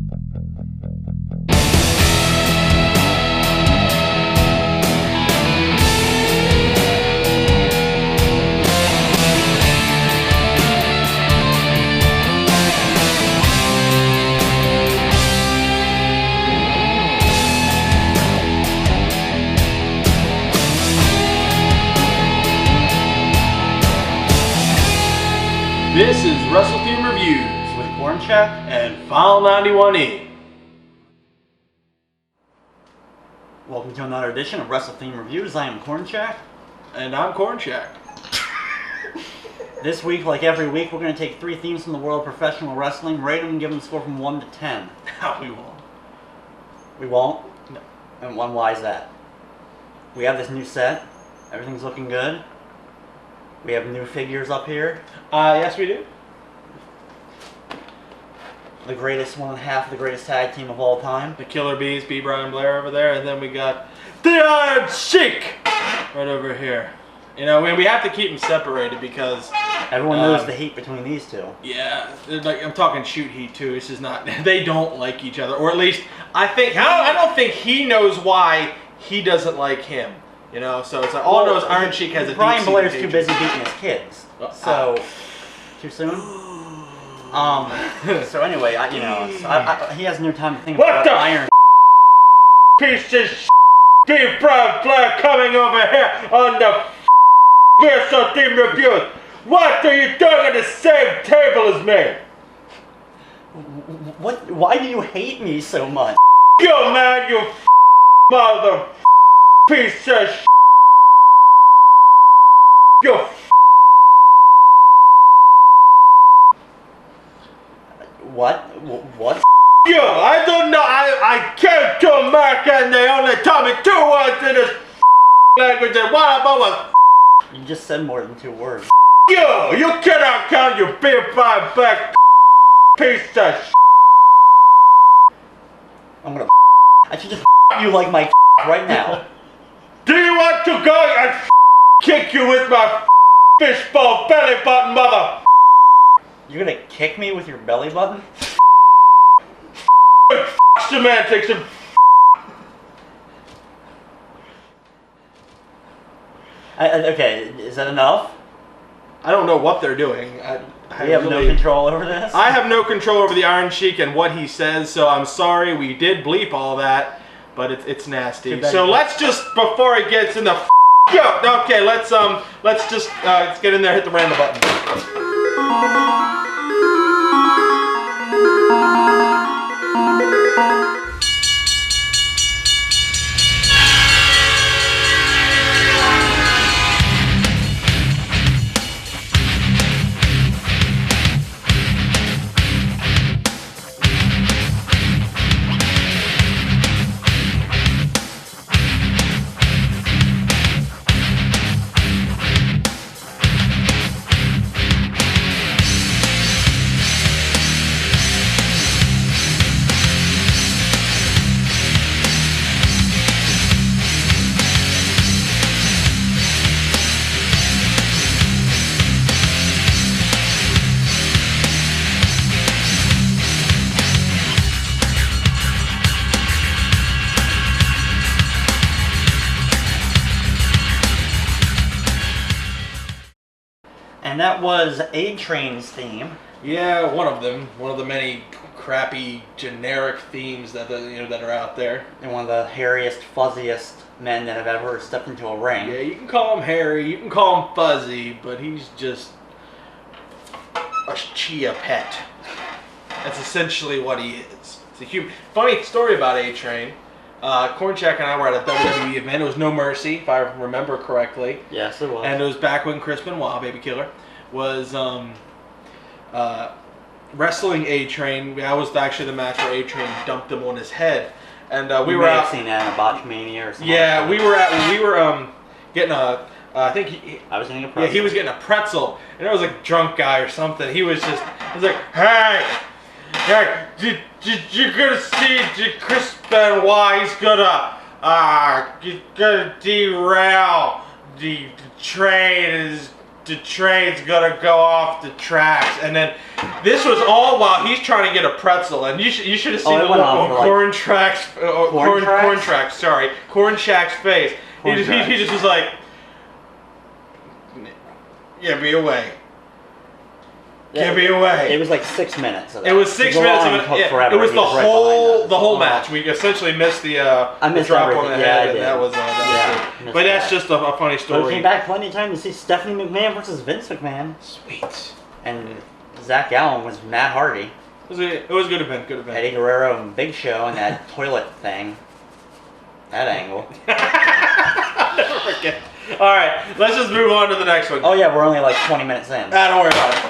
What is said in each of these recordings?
This is Wrestle Team Reviews with Corncheck and File 91E. Welcome to another edition of Wrestle Team Reviews. I am Corncheck. And I'm Corncheck. This week, like every week, we're going to take 3 themes from the world of professional wrestling, rate them, and give them a score from 1 to 10. No, we won't. We won't? No. And why is that? We have this new set. Everything's looking good. We have new figures up here. Yes, we do. The greatest, one half of the greatest tag team of all time. The Killer Bees, B. Brian Blair over there, and then we got the Iron Sheik right over here. You know, we have to keep them separated because everyone knows the hate between these two. Yeah, like I'm talking shoot heat too. This is not. They don't like each other, or at least I don't think he knows why he doesn't like him. You know, so it's like all I know is Iron Sheik has a Brian Blair's too busy beating his kids. So too soon. So anyway, he has no time to think about Iron. Piece of Steve Brian Blair coming over here on the Wrestle Team Reviews. What are you doing at the same table as me? What? Why do you hate me so much? You man, you mother piece of you. What? What? You, I don't know. I came to America and they only taught me 2 words in this language, and one of them was. You just said more than 2 words. You cannot count your big five back piece of I should just you like my right now. Do you want to go and kick you with my fishbowl belly button, mother? You're gonna kick me with your belly button? Semantics and okay, is that enough? I don't know what they're doing. We have no control over this? I have no control over the Iron Sheik and what he says, so I'm sorry. We did bleep all that, but it's nasty. So let's just, before it gets in the okay, let's just get in there, hit the random button. And that was A-Train's theme. Yeah, one of them. One of the many crappy generic themes that that are out there. And one of the hairiest, fuzziest men that have ever stepped into a ring. Yeah, you can call him hairy, you can call him fuzzy, but he's just a chia pet. That's essentially what he is. It's a human. Funny story about A-Train. Corncheck and I were at a WWE event. It was No Mercy, if I remember correctly. Yes, it was. And it was back when Chris Benoit, Baby Killer, was wrestling A-Train. That was actually the match where A-Train dumped him on his head. And we were out. Seen that in a Botchmania or something. Yeah, we were getting a. I think I was getting a pretzel. Yeah, he was getting a pretzel, and it was a drunk guy or something. He was like, hey, you're gonna see Chris Benoit. He's gonna derail the train. Is the train's gonna go off the tracks, and then this was all while he's trying to get a pretzel, and you should have seen the look on Corn Shack's face. He just was like, "Get me away." Get me away. It was like 6 minutes of that. It was 6 minutes of it. Yeah, it was the whole match. We essentially missed the drop on the head, and that was it. But that's just a funny story. But we came back plenty of time to see Stephanie McMahon versus Vince McMahon. Sweet. And Zach Gallen was Matt Hardy. It was a good event. Good event. Eddie Guerrero and Big Show and that toilet thing. That angle. Never forget. All right, let's just move on to the next one. Oh yeah, we're only like 20 minutes in. Don't worry about it.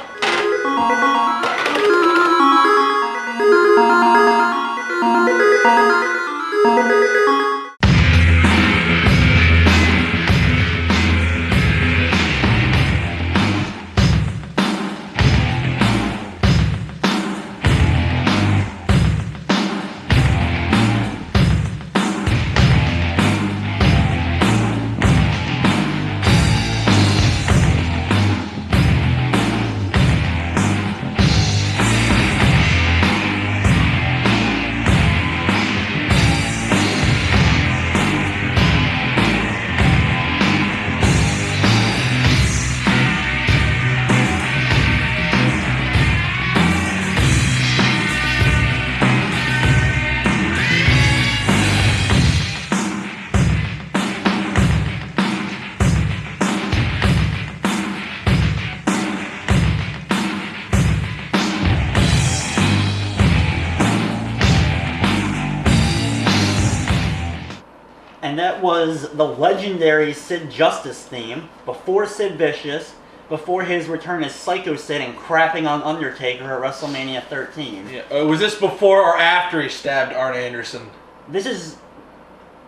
And that was the legendary Sid Justice theme, before Sid Vicious, before his return as Psycho Sid and crapping on Undertaker at WrestleMania 13. Yeah. Was this before or after he stabbed Arn Anderson? This is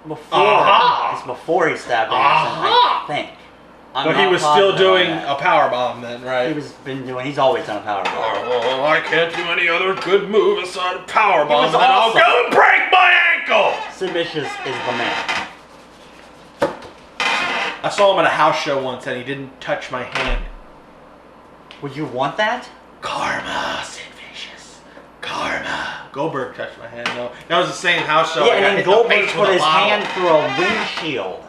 before. It's before he stabbed Anderson, I think. But he was still doing a powerbomb then, right? He's always done a powerbomb. Oh, I can't do any other good move aside of powerbomb, and then I'll go and break my ankle! Sid Vicious is the man. I saw him at a house show once and he didn't touch my hand. Would you want that? Karma, Sid Vicious. Karma. Goldberg touched my hand, no. That was the same house show. Yeah, and then Goldberg put his hand through a windshield.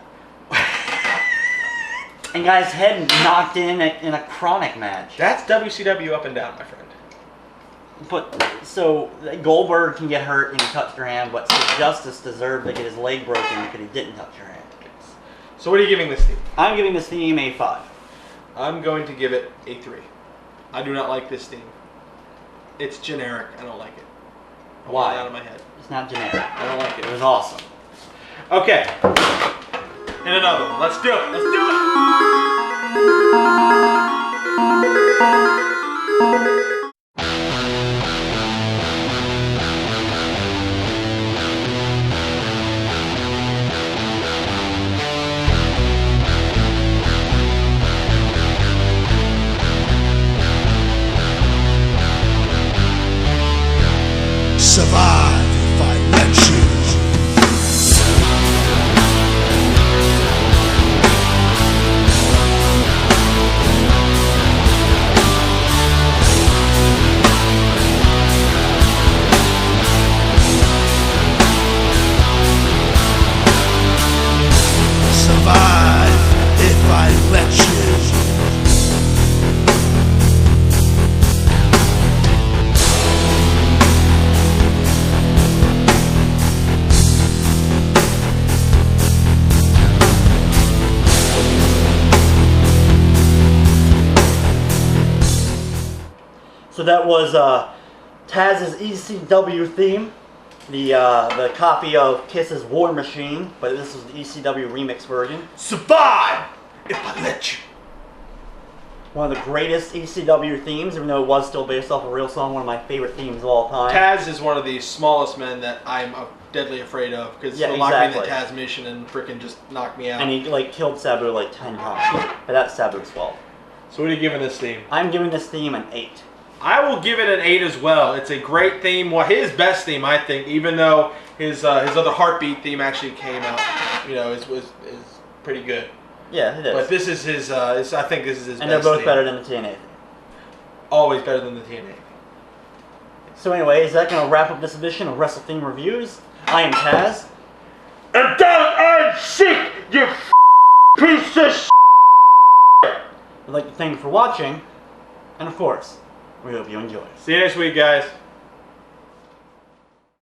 And got his head knocked in a chronic match. That's WCW up and down, my friend. But, so, Goldberg can get hurt and he touched your hand, but Sid Justice deserved to get his leg broken because he didn't touch your hand. So what are you giving this theme? I'm giving this theme a 5. I'm going to give it a 3. I do not like this theme. It's generic. I don't like it. I want it out of my head. It's not generic. I don't like it. It was awesome. Okay. And another one. Let's do it. Let's do it. Survive if I let you. Survive if I let you. So that was Taz's ECW theme, the copy of Kiss's War Machine, but this was the ECW remix version. Survive if I let you. One of the greatest ECW themes, even though it was still based off a real song, one of my favorite themes of all time. Taz is one of the smallest men that I'm deadly afraid of, because he'll lock me in the Taz mission and frickin' just knock me out. And he killed Sabu 10 times, but that's Sabu's fault. So what are you giving this theme? I'm giving this theme an 8. I will give it an 8 as well. It's a great theme. Well, his best theme, I think, even though his other Heartbeat theme actually came out, is pretty good. Yeah, it is. But this is his. I think this is his. And best they're both theme. better than the TNA theme. Always better than the TNA. So anyway, is that going to wrap up this edition of Wrestle Theme Reviews? I am Taz. And don't earn shit, you piece of shit! I'd like to thank you for watching. And of course, we hope you enjoy. See you next week, guys.